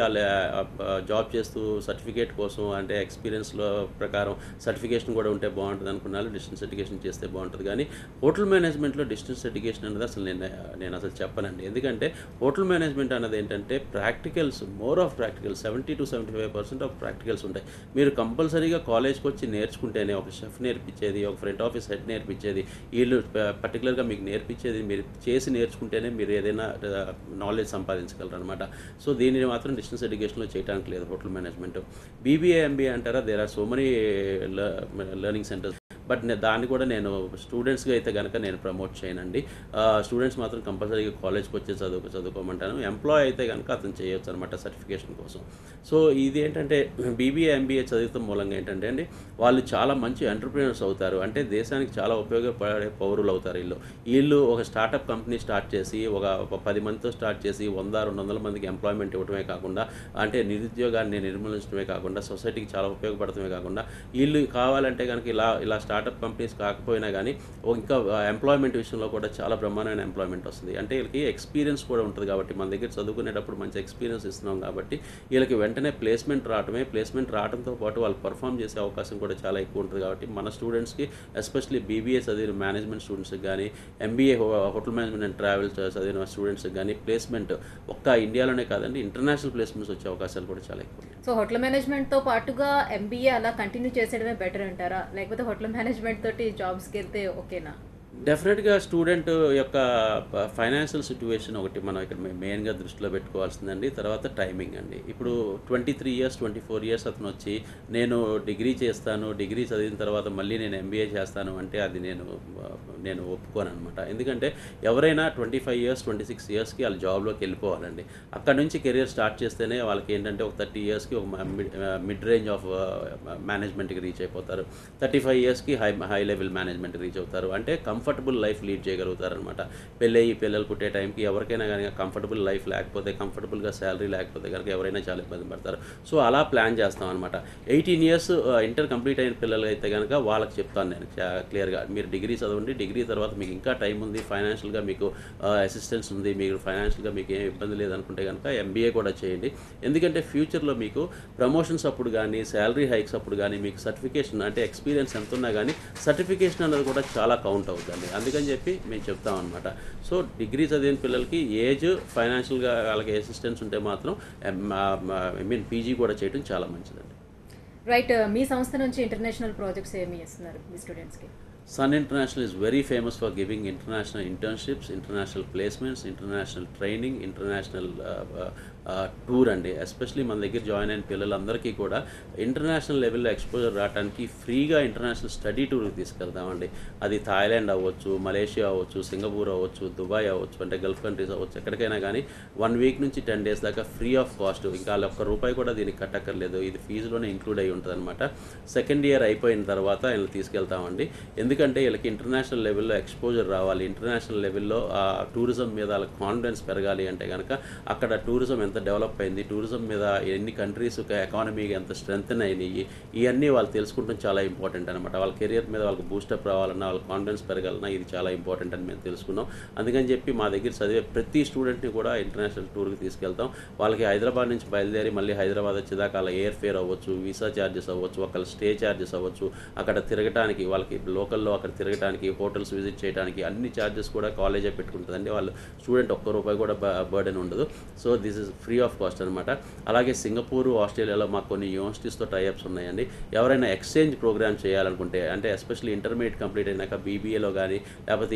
జాబ్ చేస్తూ సర్టిఫికేట్ కోసం, అంటే ఎక్స్పీరియన్స్లో ప్రకారం సర్టిఫికేషన్ కూడా ఉంటే బాగుంటుంది అనుకున్నాను. డిస్టెన్స్ ఎడ్యుకేషన్ చేస్తే బాగుంటుంది. కానీ హోటల్ మేనేజ్మెంట్లో డిస్టెన్స్ ఎడ్యుకేషన్ అనేది అసలు నేను అసలు చెప్పనండి. ఎందుకంటే హోటల్ మేనేజ్మెంట్ అనేది ఏంటంటే practicals, more of practicals, 70 to 75% of practicals ఉంటాయి. మీరు కంపల్సరీగా కాలేజ్కి వచ్చి నేర్చుకుంటేనే, ఒక షెఫ్ నేర్పించేది, ఒక ఫ్రంట్ ఆఫీస్ హెడ్ నేర్పించేది, వీళ్ళు పర్టికులర్గా మీకు నేర్పించేది మీరు చేసి నేర్చుకుంటేనే మీరు ఏదైనా నాలెడ్జ్ సంపాదించగలరు అనమాట. సో దీనిని మాత్రం డిస్టెన్స్ ఎడ్యుకేషన్లో చేయడానికి లేదు హోటల్ మేనేజ్మెంట్. బీబీఏ, ఎంబీఏ అంటారా, there are so many learning centres. But దాన్ని కూడా నేను స్టూడెంట్స్గా అయితే కనుక నేను ప్రమోట్ చేయనండి. స్టూడెంట్స్ మాత్రం కంపల్సరీగా కాలేజ్కి వచ్చి చదువుకోమంటాను. ఎంప్లాయ్ అయితే కనుక అతను చేయొచ్చు అనమాట సర్టిఫికేషన్ కోసం. సో ఇది ఏంటంటే బీబీఏ, ఎంబీఏ చదువుతాం మూలంగా ఏంటంటే అండి, వాళ్ళు చాలా మంచి ఎంటర్‌ప్రెన్యూర్స్ అవుతారు. అంటే దేశానికి చాలా ఉపయోగపడే పౌరులు అవుతారు వీళ్ళు ఒక స్టార్టప్ కంపెనీ స్టార్ట్ చేసి, ఒక 10 మందితో స్టార్ట్ చేసి 100-200 మందికి ఎంప్లాయ్మెంట్ ఇవ్వడమే కాకుండా, అంటే నిరుద్యోగాన్ని నిర్మూలించడమే కాకుండా, సొసైటీకి చాలా ఉపయోగపడటమే కాకుండా, వీళ్ళు కావాలంటే కనుక ఇలా స్టార్ట్ స్టార్టప్ కంపెనీస్ కాకపోయినా కానీ ఇంకా ఎంప్లాయ్మెంట్ విషయంలో కూడా చాలా బ్రహ్మాండమైన ఎంప్లాయ్మెంట్ వస్తుంది. అంటే వీళ్ళకి ఎక్స్పీరియన్స్ కూడా ఉంటుంది కాబట్టి మన దగ్గర చదువుకునేటప్పుడు మంచి ఎక్స్పీరియన్స్ ఇస్తున్నాం కాబట్టి వీళ్ళకి వెంటనే ప్లేస్మెంట్ రావడంతో పాటు వాళ్ళు పర్ఫామ్ చేసే అవకాశం కూడా చాలా ఎక్కువ ఉంటుంది. కాబట్టి మన స్టూడెంట్స్కి ఎస్పెషల్లీ బీబీఏ చదివిన మేనేజ్మెంట్ స్టూడెంట్స్కి కానీ MBA hotel management and travel చదివిన స్టూడెంట్స్కి కానీ ప్లేస్మెంట్ ఒక్క ఇండియాలోనే కాదండి ఇంటర్నేషనల్ ప్లేస్మెంట్స్ వచ్చే అవకాశాలు కూడా చాలా ఎక్కువ. సో హోటల్ మేనేజ్మెంట్తో పాటుగా ఎంబీఏ అలా కంటిన్యూ చేసేయడమే బెటర్ అంటారా, లేకపోతే హోటల్ మేనేజ్మెంట్ తోటి జాబ్స్కి వెళ్తే ఓకేనా? డెఫినెట్గా స్టూడెంట్ యొక్క ఫైనాన్షియల్ సిచ్యువేషన్ ఒకటి మనం ఇక్కడ మెయిన్గా దృష్టిలో పెట్టుకోవాల్సిందండి. తర్వాత టైమింగ్ అండి. ఇప్పుడు 23 ఇయర్స్ 24 ఇయర్స్ అతను వచ్చి నేను డిగ్రీ చేస్తాను, డిగ్రీ చదివిన తర్వాత మళ్ళీ నేను ఎంబీఏ చేస్తాను అంటే అది నేను ఒప్పుకోను అనమాట. ఎందుకంటే ఎవరైనా 25 ఇయర్స్ 26 ఇయర్స్కి వాళ్ళు జాబ్లోకి వెళ్ళిపోవాలండి. అక్కడ నుంచి కెరియర్ స్టార్ట్ చేస్తేనే వాళ్ళకి ఏంటంటే ఒక 30 ఇయర్స్కి ఒక మిడ్ రేంజ్ ఆఫ్ మేనేజ్మెంట్కి రీచ్ అయిపోతారు. 35 ఇయర్స్కి హై లెవెల్ మేనేజ్మెంట్కి రీచ్ అవుతారు. అంటే కంఫర్టబుల్ లైఫ్ లీడ్ చేయగలుగుతారనమాట. పిల్లలు పుట్టే టైంకి ఎవరికైనా కానీ కంఫర్టబుల్ లైఫ్ లేకపోతే, కంఫర్టబుల్గా శాలరీ లేకపోతే కనుక ఎవరైనా చాలా ఇబ్బంది పడతారు. సో అలా ప్లాన్ చేస్తాం అనమాట. 18 ఇయర్స్ ఇంటర్ కంప్లీట్ అయిన పిల్లలు అయితే కనుక వాళ్ళకి చెప్తాను నేను క్లియర్గా, మీరు డిగ్రీ చదవండి, డిగ్రీ తర్వాత మీకు ఇంకా టైం ఉంది, ఫైనాన్షియల్గా మీకు అసిస్టెన్స్ ఉంది, మీరు ఫైనాన్షియల్గా మీకు ఏం ఇబ్బంది లేదనుకుంటే కనుక ఎంబీఏ కూడా చేయండి. ఎందుకంటే ఫ్యూచర్లో మీకు ప్రమోషన్స్ అప్పుడు కానీ శాలరీ హైక్స్ అప్పుడు కానీ మీకు సర్టిఫికేషన్ అంటే ఎక్స్పీరియన్స్ ఎంత ఉన్నా కానీ సర్టిఫికేషన్ అనేది కూడా చాలా కౌంట్ అవుతుంది. అందుకని చెప్పి మేము చెప్తాం అనమాట. సో డిగ్రీ చదివిన పిల్లలకి ఏజ్ ఫైనాన్షియల్గా వాళ్ళకి అసిస్టెన్స్ ఉంటే మాత్రం పీజీ కూడా చేయడం చాలా మంచిదండి. రైట్. మీ సంస్థ నుంచి ఇంటర్నేషనల్ ప్రాజెక్ట్స్ ఏమి ఇస్తున్నారు మీ స్టూడెంట్స్కి? Sun International is very famous for giving international internships, international placements, international training, international tour అండి. ఎస్పెషలీ మన దగ్గర జాయిన్ అయిన పిల్లలందరికీ కూడా ఇంటర్నేషనల్ లెవెల్లో ఎక్స్పోజర్ రావడానికి ఫ్రీగా ఇంటర్నేషనల్ స్టడీ టూర్కి తీసుకెళ్తామండి. అది థాయిలాండ్ అవ్వచ్చు, మలేషియా అవ్వచ్చు, సింగపూర్ అవ్వచ్చు, దుబాయ్ అవ్వచ్చు, అంటే గల్ఫ్ కంట్రీస్ అవ్వచ్చు, ఎక్కడికైనా కానీ 1 వీక్ నుంచి 10 డేస్ దాకా ఫ్రీ ఆఫ్ కాస్ట్. ఇంకా వాళ్ళు ₹1 కూడా దీనికి కట్టక్కర్లేదు. ఇది ఫీజులోనే ఇంక్లూడ్ అయి ఉంటుంది అనమాట. సెకండ్ ఇయర్ అయిపోయిన తర్వాత వీళ్ళని తీసుకెళ్తామండి. ఎందుకంటే వీళ్ళకి ఇంటర్నేషనల్ లెవెల్లో ఎక్స్పోజర్ రావాలి, ఇంటర్నేషనల్ లెవెల్లో టూరిజం మీద వాళ్ళకి కాన్ఫిడెన్స్ పెరగాలి అంటే కనుక అక్కడ టూరిజం ఎంత డెవలప్ అయింది, టూరిజం మీద ఎన్ని కంట్రీస్ ఎకానమీకి ఎంత స్ట్రెంగ్తన్ అయినాయి, ఇవన్నీ వాళ్ళు తెలుసుకుంటాం చాలా ఇంపార్టెంట్ అనమాట. వాళ్ళ కెరియర్ మీద వాళ్ళకి బూస్టప్ రావాలన్నా, వాళ్ళ కాన్ఫిడెన్స్ పెరగాలన్నా ఇది చాలా ఇంపార్టెంట్ అని మేము తెలుసుకున్నాం. అందుకని చెప్పి మా దగ్గర చదివే ప్రతి స్టూడెంట్ని కూడా ఇంటర్నేషనల్ టూర్కి తీసుకెళ్తాం. వాళ్ళకి హైదరాబాద్ నుంచి బయలుదేరి మళ్ళీ హైదరాబాద్ వచ్చేదాకా వాళ్ళ ఎయిర్ ఫేర్ అవ్వచ్చు, వీసా ఛార్జెస్ అవ్వచ్చు, ఒకళ్ళ స్టే ఛార్జెస్ అవ్వచ్చు, అక్కడ తిరగటానికి వాళ్ళకి లోకల్లో అక్కడ తిరగటానికి, హోటల్స్ విజిట్ చేయడానికి అన్ని ఛార్జెస్ కూడా కాలేజే పెట్టుకుంటుందండి. వాళ్ళు స్టూడెంట్ ₹1 కూడా బర్డెన్ ఉండదు. So this is free of cost అనమాట. అలాగే సింగపూర్, ఆస్ట్రేలియాలో మాకు కొన్ని యూనివర్సిటీస్తో టైఅప్స్ ఉన్నాయండి. ఎవరైనా ఎక్స్చేంజ్ ప్రోగ్రామ్ చేయాలనుకుంటే, అంటే ఎస్పెషల్లీ ఇంటర్మీడియట్ కంప్లీట్ అయినాక బీబీఏలో కానీ లేకపోతే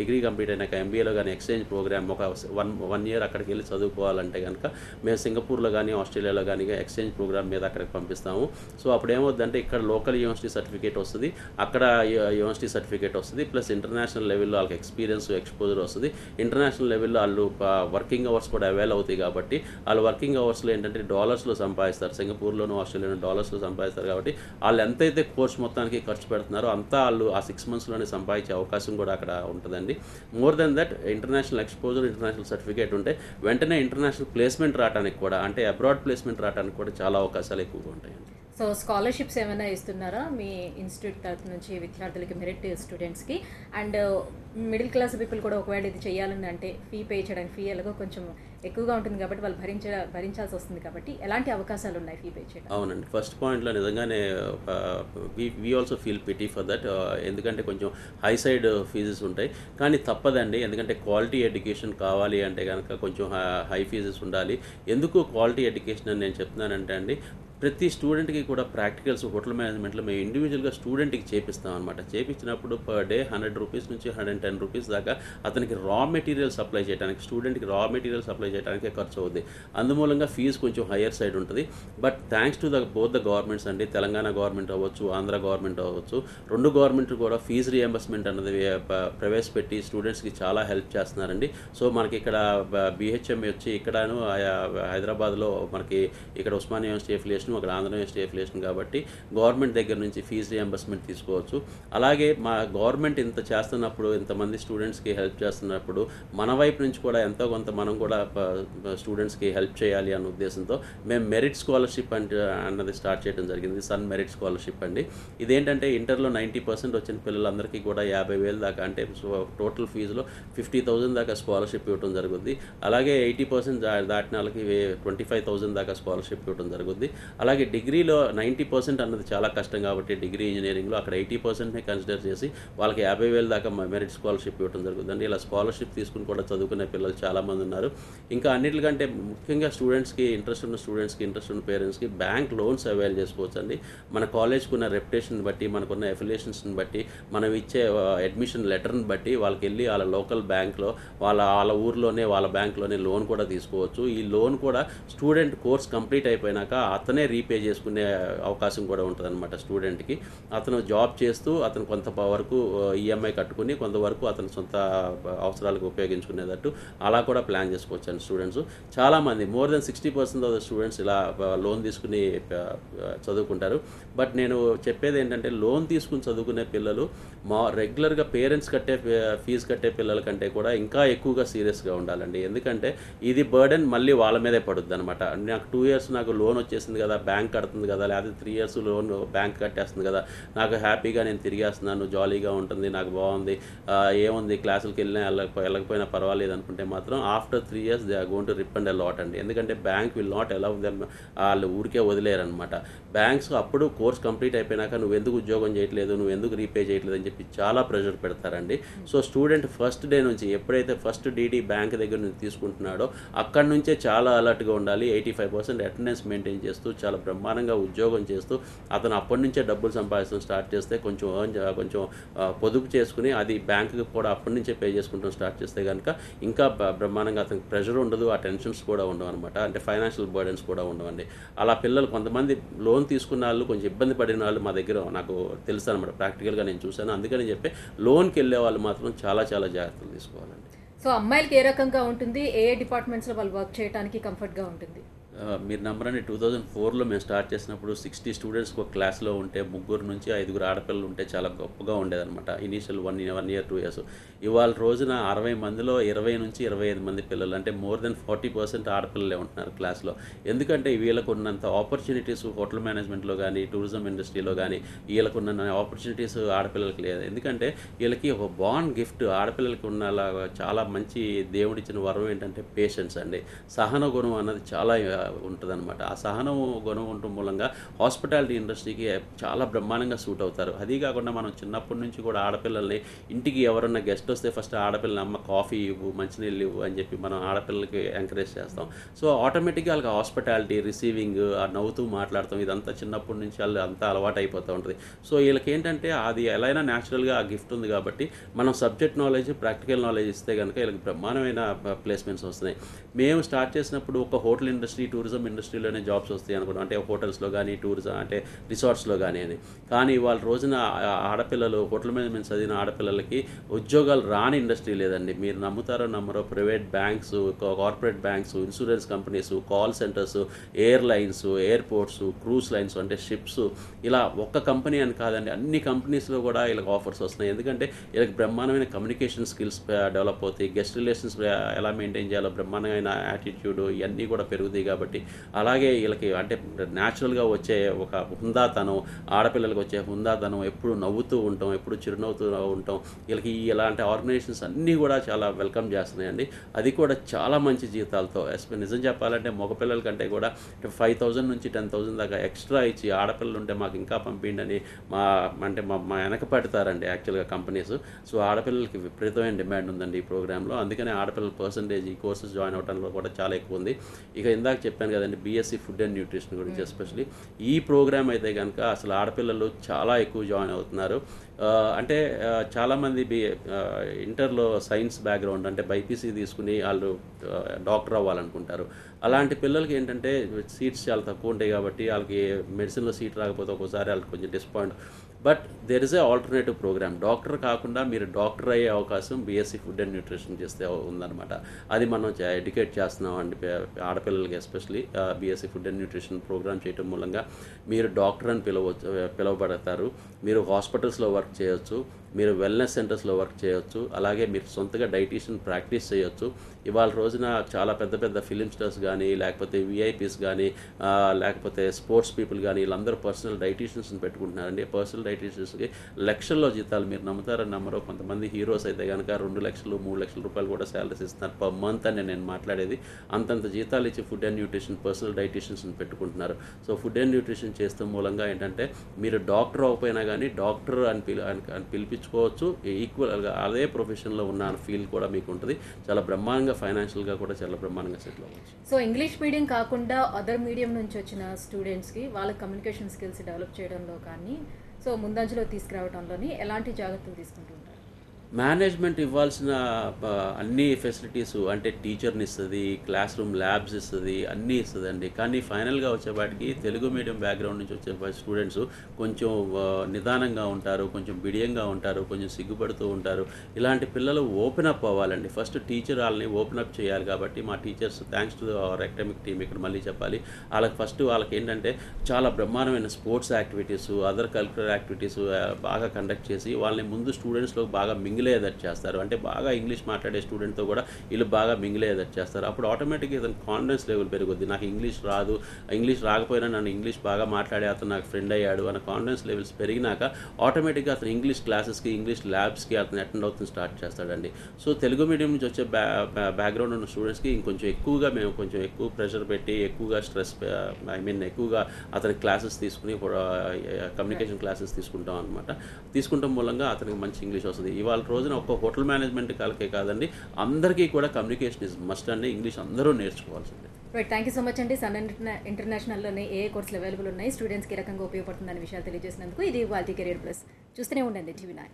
డిగ్రీ కంప్లీట్ అయినాక ఎంబీఏలో కానీ ఎక్స్చేంజ్ ప్రోగ్రామ్ ఒక వన్ ఇయర్ అక్కడికి వెళ్ళి చదువుకోవాలంటే కనుక మేము సింగపూర్లో కానీ ఆస్ట్రేలియాలో కానీ ఎక్స్చేంజ్ ప్రోగ్రామ్ మీద అక్కడికి పంపిస్తాము. సో అప్పుడు ఏమవుతుందంటే ఇక్కడ లోకల్ యూనివర్సిటీ సర్టిఫికేట్ వస్తుంది, అక్కడ యూనివర్సిటీ సర్టిఫికేట్ వస్తుంది, ప్లస్ ఇంటర్నేషనల్ లెవెల్లో వాళ్ళకి ఎక్స్పీరియన్స్ ఎక్స్పోజర్ వస్తుంది. ఇంటర్నేషనల్ లెవెల్లో వాళ్ళు వర్కింగ్ అవర్స్ కూడా అవైల్ అవుతాయి కాబట్టి వాళ్ళు వర్కింగ్ అవర్స్లో ఏంటంటే డాలర్స్లో సంపాదిస్తారు. సింగపూర్లోను ఆస్ట్రేలియాలో డాలర్స్లో సంపాదిస్తారు కాబట్టి వాళ్ళు ఎంతైతే కోర్స్ మొత్తానికి ఖర్చు పెడుతున్నారో అంతా వాళ్ళు ఆ 6 మంత్స్లోనే సంపాదించే అవకాశం కూడా అక్కడ ఉంటుందండి. More than that international exposure, international certificate ఉంటే వెంటనే ఇంటర్నేషనల్ ప్లేస్మెంట్ రావడానికి కూడా, అంటే అబ్రాడ్ ప్లేస్మెంట్ రావడానికి కూడా చాలా అవకాశాలు ఎక్కువగా ఉంటాయండి. సో స్కాలర్షిప్స్ ఏమైనా ఇస్తున్నారా మీ ఇన్స్టిట్యూట్ తరఫు నుంచి విద్యార్థులకి, మెరిట్ స్టూడెంట్స్కి? అండ్ మిడిల్ క్లాస్ పీపుల్ కూడా ఒకవేళ ఇది చేయాలని అంటే ఫీ పే చేయడానికి, ఫీ ఎలాగో కొంచెం ఎక్కువగా ఉంటుంది కాబట్టి వాళ్ళు భరించాల్సి వస్తుంది కాబట్టి ఎలాంటి అవకాశాలు ఉన్నాయి ఫీ పే చేయడానికి? అవునండి, ఫస్ట్ పాయింట్లో నిజంగానే we also feel pity for that. ఎందుకంటే కొంచెం హై సైడ్ ఫీజెస్ ఉంటాయి, కానీ తప్పదండి. ఎందుకంటే క్వాలిటీ ఎడ్యుకేషన్ కావాలి అంటే కనుక కొంచెం హై ఫీజెస్ ఉండాలి. ఎందుకు క్వాలిటీ ఎడ్యుకేషన్ అని నేను చెప్తున్నానంటే అండి, ప్రతి స్టూడెంట్కి కూడా ప్రాక్టికల్స్ హోటల్ మేనేజ్మెంట్లో మేము ఇండివిజువల్గా స్టూడెంట్కి చేపిస్తాం అనమాట. చేపించినప్పుడు పర్ డే ₹100 నుంచి ₹110 దాకా అతనికి రా మెటీరియల్ సప్లై చేయడానికి, స్టూడెంట్కి రా మెటీరియల్ సప్లై చేయడానికే ఖర్చు అవుద్ది. అందుమూలంగా ఫీజు కొంచెం హయ్యర్ సైడ్ ఉంటుంది. But thanks to both the governments అండి, తెలంగాణ గవర్నమెంట్ అవ్వచ్చు, ఆంధ్ర గవర్నమెంట్ అవ్వచ్చు, 2 గవర్నమెంట్ కూడా ఫీజు రియంబర్స్మెంట్ అన్నది ప్రవేశపెట్టి స్టూడెంట్స్కి చాలా హెల్ప్ చేస్తున్నారండి. సో మనకి ఇక్కడ BHM వచ్చి ఇక్కడను హైదరాబాద్లో మనకి ఇక్కడ ఉస్మానియా యూనివర్సిటీ ఎఫిలియేషన్ ఎఫిలియేషన్ అక్కడ ఆంధ్ర యూనివర్సిటీ ఎఫిలియేషన్ కాబట్టి గవర్నమెంట్ దగ్గర నుంచి ఫీజు రియంబర్స్మెంట్ తీసుకోవచ్చు. అలాగే మా గవర్నమెంట్ ఇంత చేస్తున్నప్పుడు, ఇంతమంది స్టూడెంట్స్కి హెల్ప్ చేస్తున్నప్పుడు మన వైపు నుంచి కూడా ఎంతో కొంత మనం కూడా స్టూడెంట్స్కి హెల్ప్ చేయాలి అన్న ఉద్దేశంతో మేము మెరిట్ స్కాలర్షిప్ అన్నది స్టార్ట్ చేయడం జరిగింది. సన్ మెరిట్ స్కాలర్షిప్ అండి. ఇదేంటంటే ఇంటర్లో 90% వచ్చిన పిల్లలందరికీ కూడా 50,000 దాకా, అంటే టోటల్ ఫీజులో 50,000 దాకా స్కాలర్షిప్ ఇవ్వడం జరుగుద్ది. అలాగే 80% దాటిన వాళ్ళకి 25,000 దాకా స్కాలర్షిప్ ఇవ్వడం జరుగుద్ది. అలాగే డిగ్రీలో 90% అన్నది చాలా కష్టం కాబట్టి డిగ్రీ ఇంజనీరింగ్లో అక్కడ 80%నే కన్సిడర్ చేసి వాళ్ళకి 50,000 దాకా మెరిట్ స్కాలర్షిప్ ఇవ్వడం జరుగుతుందండి. ఇలా స్కాలర్షిప్ తీసుకుని కూడా చదువుకునే పిల్లలు చాలామంది ఉన్నారు. ఇంకా అన్నిటికంటే ముఖ్యంగా స్టూడెంట్స్కి, ఇంట్రెస్ట్ ఉన్న పేరెంట్స్కి బ్యాంక్ లోన్స్ అవైల్ చేసుకోవచ్చు అండి. మన కాలేజ్కి ఉన్న రెప్యుటేషన్ బట్టి, మనకున్న ఎఫిలియేషన్స్ని బట్టి, మనం ఇచ్చే అడ్మిషన్ లెటర్ని బట్టి వాళ్ళకి వెళ్ళి వాళ్ళ లోకల్ బ్యాంక్లో వాళ్ళ ఊర్లోనే వాళ్ళ బ్యాంక్లోనే లోన్ కూడా తీసుకోవచ్చు. ఈ లోన్ కూడా స్టూడెంట్ కోర్స్ కంప్లీట్ అయిపోయినాక అతనే రీపే చేసుకునే అవకాశం కూడా ఉంటుందన్నమాట. స్టూడెంట్కి అతను జాబ్ చేస్తూ అతను కొంత వరకు ఈఎంఐ కట్టుకుని కొంతవరకు అతను సొంత అవసరాలకు ఉపయోగించుకునేటట్టు అలా కూడా ప్లాన్ చేసుకోవచ్చు అండి స్టూడెంట్స్. చాలామంది more than 60% of the students ఇలా లోన్ తీసుకుని చదువుకుంటారు. బట్ నేను చెప్పేది ఏంటంటే లోన్ తీసుకుని చదువుకునే పిల్లలు రెగ్యులర్గా పేరెంట్స్ ఫీజు కట్టే పిల్లల కంటే కూడా ఇంకా ఎక్కువగా సీరియస్గా ఉండాలండి. ఎందుకంటే ఇది బర్డెన్ మళ్ళీ వాళ్ళ మీదే పడుద్ది అనమాట. నాకు 2 years నాకు లోన్ వచ్చేసింది కదా, బ్యాంక్ కడుతుంది కదా, లేకపోతే 3 years లోన్ బ్యాంక్ కట్టేస్తుంది కదా, నాకు హ్యాపీగా నేను తిరిగేస్తున్నాను, జాలీగా ఉంటుంది, నాకు బాగుంది, ఏముంది క్లాసులకి వెళ్ళకపోయినా పర్వాలేదు అనుకుంటే మాత్రం after 3 years they are going to reap and a lot అండి. ఎందుకంటే bank will not allow them, వాళ్ళు ఊరికే వదిలేరనమాట. బ్యాంక్స్ అప్పుడు కోర్స్ కంప్లీట్ అయిపోయినాక నువ్వు ఎందుకు ఉద్యోగం చేయట్లేదు, నువ్వు ఎందుకు రీపే చేయట్లేదు అని చెప్పి చాలా ప్రెషర్ పెడతారండి. సో స్టూడెంట్ ఫస్ట్ డే నుంచి ఎప్పుడైతే ఫస్ట్ డీడీ బ్యాంక్ దగ్గర నుంచి తీసుకుంటున్నాడో అక్కడి నుంచే చాలా అలర్ట్గా ఉండాలి. 85% అటెండెన్స్ మెయింటైన్ చేస్తూ చాలా బ్రహ్మాండంగా ఉద్యోగం చేస్తూ అతను అప్పటి నుంచే డబ్బులు సంపాదించడం స్టార్ట్ చేస్తే కొంచెం పొదుపు చేసుకుని అది బ్యాంకుకి కూడా అప్పటి నుంచే పే చేసుకుంటాం స్టార్ట్ చేస్తే కనుక ఇంకా బ్రహ్మాండంగా అతనికి ప్రెషర్ ఉండదు, ఆ టెన్షన్స్ కూడా ఉండవు అనమాట. అంటే ఫైనాన్షియల్ బర్డెన్స్ కూడా ఉండవండి. అలా పిల్లలు కొంతమంది లోన్ తీసుకున్న వాళ్ళు కొంచెం ఇబ్బంది పడిన వాళ్ళు మా దగ్గర నాకు తెలుసు అనమాట, ప్రాక్టికల్గా నేను చూశాను. అందుకని చెప్పి లోన్కి వెళ్ళే వాళ్ళు మాత్రం చాలా చాలా జాగ్రత్తలు తీసుకోవాలండి. సో అమ్మాయిలకి ఏ రకంగా ఉంటుంది, ఏ డిపార్ట్మెంట్స్లో వాళ్ళు వర్క్ చేయడానికి కంఫర్ట్గా ఉంటుంది? మీరు నమ్మరండి, 2004లో మేము స్టార్ట్ చేసినప్పుడు 60 స్టూడెంట్స్కి ఒక క్లాస్లో ఉంటే 3 నుంచి 5 ఆడపిల్లలు ఉంటే చాలా గొప్పగా ఉండేదన్నమాట. Initial 1 year 2 years. ఇవాళ రోజున 60 మందిలో 20 నుంచి 25 మంది పిల్లలు, అంటే మోర్ దెన్ 40% ఆడపిల్లలే ఉంటున్నారు క్లాస్లో. ఎందుకంటే వీళ్ళకు ఉన్నంత ఆపర్చునిటీస్ హోటల్ మేనేజ్మెంట్లో కానీ, టూరిజం ఇండస్ట్రీలో కానీ వీళ్ళకున్న ఆపర్చునిటీస్ ఆడపిల్లలకి లేదు. ఎందుకంటే వీళ్ళకి ఒక బాండ్ గిఫ్ట్ ఆడపిల్లలకి ఉన్న చాలా మంచి దేవుడిచ్చిన వరం ఏంటంటే పేషెన్స్ అండి. సహన గుణం అన్నది చాలా ఉంటుందన్నమాట. ఆ సహనం గుణం ఉండటం మూలంగా హాస్పిటాలిటీ ఇండస్ట్రీకి చాలా బ్రహ్మాండంగా సూట్ అవుతారు. అదీ కాకుండా మనం చిన్నప్పటి నుంచి కూడా ఆడపిల్లల్ని ఇంటికి ఎవరన్నా గెస్ట్ వస్తే ఫస్ట్ ఆడపిల్లలు అమ్మ కాఫీ ఇవ్వు, మంచినీళ్ళు ఇవ్వు అని చెప్పి మనం ఆడపిల్లలకి ఎంకరేజ్ చేస్తాం. సో ఆటోమేటిక్గా వాళ్ళకి హాస్పిటాలిటీ, రిసీవింగ్, ఆ నవ్వుతూ మాట్లాడతాం, ఇదంతా చిన్నప్పటి నుంచి వాళ్ళు అంతా అలవాటు అయిపోతూ ఉంటుంది. సో వీళ్ళకి ఏంటంటే అది ఎలా అయినా న్యాచురల్గా ఆ గిఫ్ట్ ఉంది కాబట్టి మనం సబ్జెక్ట్ నాలెడ్జ్, ప్రాక్టికల్ నాలెడ్జ్ ఇస్తే కనుక వీళ్ళకి బ్రహ్మాండమైన ప్లేస్మెంట్స్ వస్తున్నాయి. మేము స్టార్ట్ చేసినప్పుడు ఒక హోటల్ ఇండస్ట్రీ, టూరిజం ఇండస్ట్రీలోనే జాబ్స్ వస్తాయి అనుకున్నాం, అంటే హోటల్స్లో కానీ, టూరిజం అంటే రిసార్ట్స్లో కానీ అని. కానీ ఇవాళ రోజున ఆడపిల్లలు, హోటల్ మేనేజ్మెంట్ చదివిన ఆడపిల్లలకి ఉద్యోగాలు రాని ఇండస్ట్రీ లేదండి. మీరు నమ్ముతారో నమ్మరో, private banks, corporate banks, insurance companies, call centres, airlines, airports, cruise lines అంటే షిప్స్, ఇలా ఒక్క కంపెనీ అని కాదండి, అన్ని కంపెనీస్లో కూడా వీళ్ళకి ఆఫర్స్ వస్తున్నాయి. ఎందుకంటే వీళ్ళకి బ్రహ్మాండమైన కమ్యూనికేషన్ స్కిల్స్ డెవలప్ అవుతాయి, గెస్ట్ రిలేషన్స్ ఎలా మెయింటైన్ చేయాలో బ్రహ్మాండమైన యాటిట్యూడ్ ఇవన్నీ కూడా పెరుగుతాయి. కాబట్టి అలాగే వీళ్ళకి అంటే న్యాచురల్గా వచ్చే ఒక హుందాతనం, ఆడపిల్లలకు వచ్చే హుందాతనం, ఎప్పుడు నవ్వుతూ ఉంటాం, ఎప్పుడు చిరునవ్వుతూ ఉంటాం, వీళ్ళకి ఇలాంటి ఆర్గనైజేషన్స్ అన్నీ కూడా చాలా వెల్కమ్ చేస్తున్నాయండి. అది కూడా చాలా మంచి జీతాలతో. నిజం చెప్పాలంటే మగపిల్లల కంటే కూడా 5,000 నుంచి 10,000 దాకా ఎక్స్ట్రా ఇచ్చి ఆడపిల్లలు ఉంటే మాకు ఇంకా పంపిండి అని మా వెనక పెడతారండి యాక్చువల్గా కంపెనీస్. సో ఆడపిల్లలకి విపరీతమైన డిమాండ్ ఉందండి ఈ ప్రోగ్రాంలో. అందుకనే ఆడపిల్లల పర్సంటేజ్ ఈ కోర్సెస్ జాయిన్ అవడంలో కూడా చాలా ఎక్కువ ఉంది. ఇక ఇందాక చెప్పాను కదండి బీఎస్సీ ఫుడ్ అండ్ న్యూట్రిషన్ గురించి, ఎస్పెషలీ ఈ ప్రోగ్రామ్ అయితే కనుక అసలు ఆడపిల్లలు చాలా ఎక్కువ జాయిన్ అవుతున్నారు. అంటే చాలామంది ఇంటర్లో సైన్స్ బ్యాక్గ్రౌండ్ అంటే బైపీసీ తీసుకుని వాళ్ళు డాక్టర్ అవ్వాలనుకుంటారు. అలాంటి పిల్లలకి ఏంటంటే సీట్స్ చాలా తక్కువ ఉంటాయి కాబట్టి వాళ్ళకి మెడిసిన్లో సీట్ రాకపోతే ఒక్కోసారి వాళ్ళకి కొంచెం disappoint. But there is a alternative program. Doctor కాకుండా మీరు డాక్టర్ అయ్యే అవకాశం బీఎస్సీ ఫుడ్ అండ్ న్యూట్రిషన్ చేస్తే ఉందన్నమాట. అది మనం ఎడ్యుకేట్ చేస్తున్నాం అండి ఆడపిల్లలకి, especially BSc food and nutrition program చేయడం మూలంగా మీరు డాక్టర్ అని పిలువబడతారు. మీరు హాస్పిటల్స్లో వర్క్ చేయొచ్చు, మీరు వెల్నెస్ సెంటర్స్లో వర్క్ చేయొచ్చు, అలాగే మీరు సొంతగా డైటీషియన్ ప్రాక్టీస్ చేయొచ్చు. ఇవాళ రోజున చాలా పెద్ద పెద్ద ఫిలిం స్టార్స్ కానీ, లేకపోతే విఐపీస్ కానీ, లేకపోతే స్పోర్ట్స్ పీపుల్ కానీ, వీళ్ళందరూ పర్సనల్ డైటీషియన్స్ని పెట్టుకుంటున్నారండి. పర్సనల్ డైటీషియన్స్కి లక్షల్లో జీతాలు, మీరు నమ్ముతారని నమ్మరో, కొంతమంది హీరోస్ అయితే కనుక 2 లక్షలు 3 లక్షల రూపాయలు కూడా శాలరీస్ ఇస్తున్నారు పర్ మంత్ అని నేను మాట్లాడేది. అంతంత జీతాలు ఇచ్చి ఫుడ్ అండ్ న్యూట్రిషన్ పర్సనల్ డైటీషియన్స్ని పెట్టుకుంటున్నారు. సో ఫుడ్ అండ్ న్యూట్రిషన్ చేస్తాం మూలంగా ఏంటంటే మీరు డాక్టర్ అవ్వకపోయినా కానీ డాక్టర్ అని పిలిపించుకోవచ్చు. ఈక్వల్గా అదే ప్రొఫెషన్లో ఉన్న ఫీల్ కూడా మీకు ఉంటుంది. చాలా బ్రహ్మాండంగా ఫైనాన్షియల్గా కూడా చాలా బ్రహ్మాండంగా సెటిల్ అవ్వచ్చు. సో ఇంగ్లీష్ మీడియం కాకుండా అదర్ మీడియం నుంచి వచ్చిన స్టూడెంట్స్కి వాళ్ళ కమ్యూనికేషన్ స్కిల్స్ డెవలప్ చేయడంలో కానీ, సో ముందంజలో తీసుకురావడంలోని ఎలాంటి జాగ్రత్తలు తీసుకుంటుంటారు? మేనేజ్మెంట్ ఇవ్వాల్సిన అన్ని ఫెసిలిటీస్ అంటే టీచర్ని ఇస్తుంది, క్లాస్ రూమ్ ల్యాబ్స్ ఇస్తుంది, అన్నీ ఇస్తుందండి. కానీ ఫైనల్గా వచ్చేపాటికి తెలుగు మీడియం బ్యాక్గ్రౌండ్ నుంచి వచ్చే స్టూడెంట్స్ కొంచెం నిదానంగా ఉంటారు, కొంచెం బిడియంగా ఉంటారు, కొంచెం సిగ్గుపడుతూ ఉంటారు. ఇలాంటి పిల్లలు ఓపెన్ అప్ అవ్వాలండి. ఫస్ట్ టీచర్ వాళ్ళని ఓపెన్ అప్ చేయాలి. కాబట్టి మా teachers, thanks to our academic team, ఇక్కడ మళ్ళీ చెప్పాలి, వాళ్ళకి ఏంటంటే చాలా బ్రహ్మాండమైన sports activities, other cultural activities బాగా కండక్ట్ చేసి వాళ్ళని ముందు స్టూడెంట్స్లో బాగా మింగిలేదట్ చేస్తారు. అంటే బాగా ఇంగ్లీష్ మాట్లాడే స్టూడెంట్తో కూడా వీళ్ళు బాగా మింగిలేదట్ చేస్తారు. అప్పుడు ఆటోమేటిక్గా ఇతను కాన్ఫిడెన్స్ లెవెల్ పెరుగుద్ది. నాకు ఇంగ్లీష్ రాదు, ఇంగ్లీష్ రాకపోయినా నన్ను ఇంగ్లీష్ బాగా మాట్లాడే అతను నాకు ఫ్రెండ్ అయ్యాడు అన్న కాన్ఫిడెన్స్ లెవెల్స్ పెరిగినాక ఆటోమేటిక్గా అతను ఇంగ్లీష్ క్లాసెస్కి, ఇంగ్లీష్ ల్యాబ్స్కి అతను అటెండ్ అవుతుంది స్టార్ట్ చేస్తాడండి. సో తెలుగు మీడియం నుంచి వచ్చే బ్యాక్గ్రౌండ్ ఉన్న స్టూడెంట్స్కి ఇంకొంచెం ఎక్కువగా మేము కొంచెం ఎక్కువ ప్రెషర్ పెట్టి, ఎక్కువగా స్ట్రెస్ ఎక్కువగా అతని క్లాసెస్ తీసుకుని కమ్యూనికేషన్ క్లాసెస్ తీసుకుంటాం అనమాట. తీసుకుంటాం మూలంగా అతనికి మంచి ఇంగ్లీష్ వస్తుంది. ఇవాళ రోజున ఒక హోటల్ మేనేజ్మెంట్ కాలకే కాదండి, అందరికీ కూడా కమ్యూనికేషన్ ఇస్ మస్ట్ అండి. ఇంగ్లీష్ అందరూ నేర్చుకోవాల్సిందే. Right, thank you so much అండి. సన్ ఇంటర్నేషనల్లోనే ఏ కోర్సులు అవైలబుల్ ఉన్నాయి, స్టూడెంట్స్కి రకంగా ఉపయోగపడుతుందనే విషయాలు తెలియజేసినందుకు. ఇది వాళ్ళ కెరీర్ ప్లస్. చూస్తూనే ఉండండి TV9.